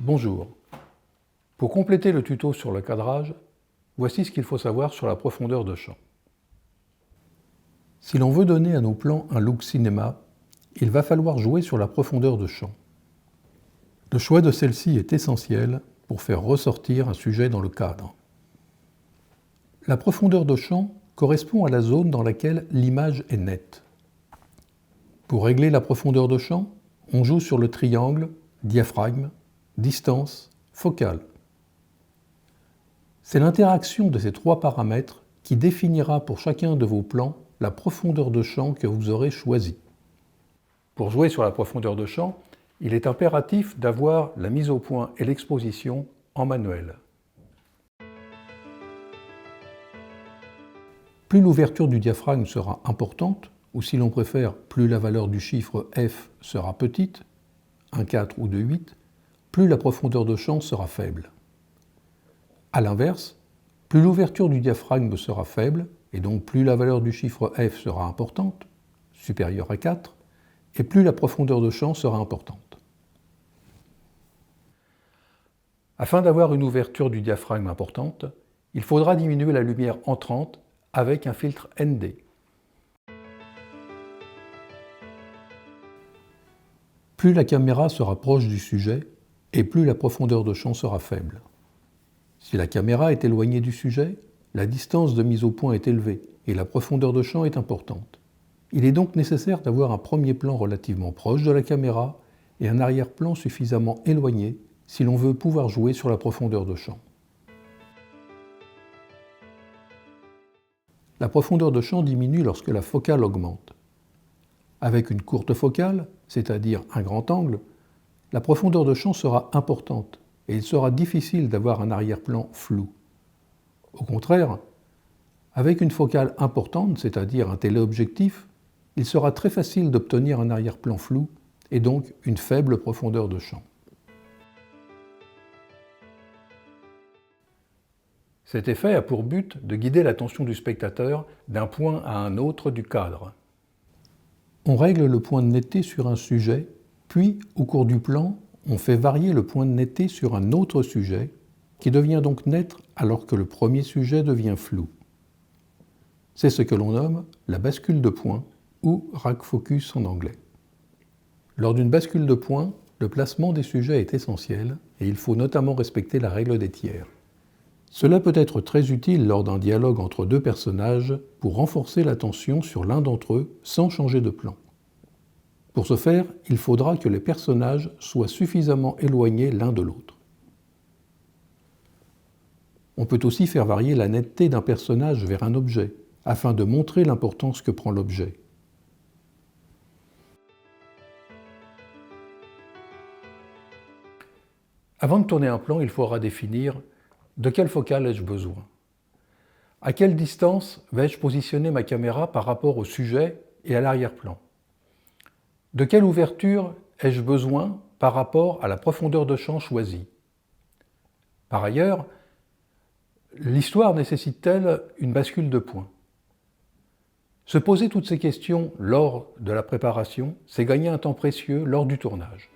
Bonjour. Pour compléter le tuto sur le cadrage, voici ce qu'il faut savoir sur la profondeur de champ. Si l'on veut donner à nos plans un look cinéma, il va falloir jouer sur la profondeur de champ. Le choix de celle-ci est essentiel pour faire ressortir un sujet dans le cadre. La profondeur de champ correspond à la zone dans laquelle l'image est nette. Pour régler la profondeur de champ, on joue sur le triangle, diaphragme, distance, focale. C'est l'interaction de ces trois paramètres qui définira pour chacun de vos plans la profondeur de champ que vous aurez choisie. Pour jouer sur la profondeur de champ, il est impératif d'avoir la mise au point et l'exposition en manuel. Plus l'ouverture du diaphragme sera importante, ou si l'on préfère, plus la valeur du chiffre f sera petite, 1,4 ou 2,8, plus la profondeur de champ sera faible. A l'inverse, plus l'ouverture du diaphragme sera faible, et donc plus la valeur du chiffre f sera importante, supérieure à 4, et plus la profondeur de champ sera importante. Afin d'avoir une ouverture du diaphragme importante, il faudra diminuer la lumière entrante avec un filtre ND. Plus la caméra sera proche du sujet, et plus la profondeur de champ sera faible. Si la caméra est éloignée du sujet, la distance de mise au point est élevée et la profondeur de champ est importante. Il est donc nécessaire d'avoir un premier plan relativement proche de la caméra et un arrière-plan suffisamment éloigné si l'on veut pouvoir jouer sur la profondeur de champ. La profondeur de champ diminue lorsque la focale augmente. Avec une courte focale, c'est-à-dire un grand angle, la profondeur de champ sera importante et il sera difficile d'avoir un arrière-plan flou. Au contraire, avec une focale importante, c'est-à-dire un téléobjectif, il sera très facile d'obtenir un arrière-plan flou et donc une faible profondeur de champ. Cet effet a pour but de guider l'attention du spectateur d'un point à un autre du cadre. On règle le point de netteté sur un sujet, puis au cours du plan, on fait varier le point de netteté sur un autre sujet, qui devient donc net alors que le premier sujet devient flou. C'est ce que l'on nomme la bascule de point, ou rack focus en anglais. Lors d'une bascule de point, le placement des sujets est essentiel et il faut notamment respecter la règle des tiers. Cela peut être très utile lors d'un dialogue entre deux personnages pour renforcer l'attention sur l'un d'entre eux sans changer de plan. Pour ce faire, il faudra que les personnages soient suffisamment éloignés l'un de l'autre. On peut aussi faire varier la netteté d'un personnage vers un objet, afin de montrer l'importance que prend l'objet. Avant de tourner un plan, il faudra définir de quelle focale ai-je besoin. À quelle distance vais-je positionner ma caméra par rapport au sujet et à l'arrière-plan? De quelle ouverture ai-je besoin par rapport à la profondeur de champ choisie? Par ailleurs, l'histoire nécessite-t-elle une bascule de point? Se poser toutes ces questions lors de la préparation, c'est gagner un temps précieux lors du tournage.